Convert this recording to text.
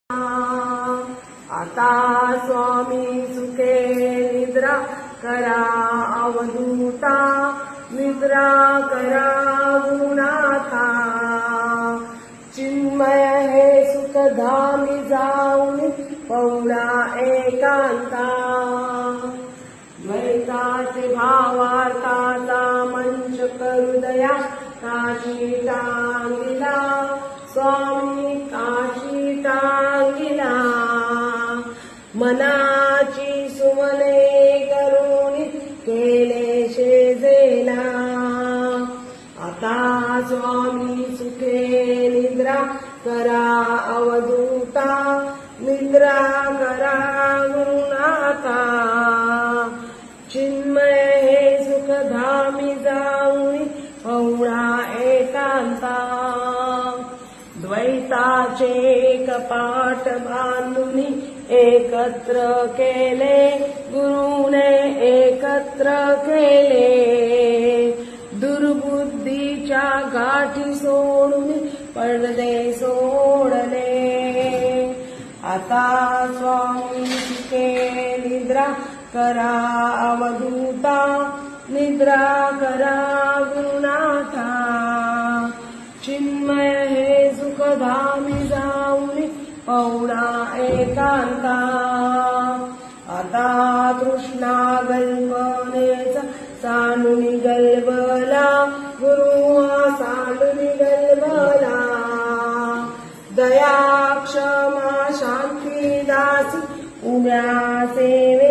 आता स्वामी सुखे निद्रा करा अवधूता, निद्रा करा गुणाथा। चिन्मय हे सुखधामी जाऊन पौळा एकांता, द्वैताचे भावार्थाचा मंच करुदया काशी टांगिला, स्वामी काशी टांगिला। मनाची सुमने करून केले शेजेला, आता स्वामी सुखे निद्रा करा अवधूता, निद्रा करा गुरुनाथा। चिन्मय हे सुखधामी जाऊन पौळा एकांता, द्वैताचे कपाट बांधून एकत्र केले, गुरुने एकत्र केले। दुर्बुद्धीच्या गाठी सोडून पडदे सोडले, आता स्वामी सुखे निद्रा करा अवधूता, निद्रा करा गुरुनाथा। चिन्मय हे सुखधामी जाऊन पौळा एकांता, आता तृष्णा गल्पनेचा सांडून गलबला, गुरु सांडून गलबला। दया क्षमा शांती दासी उभ्या सेवे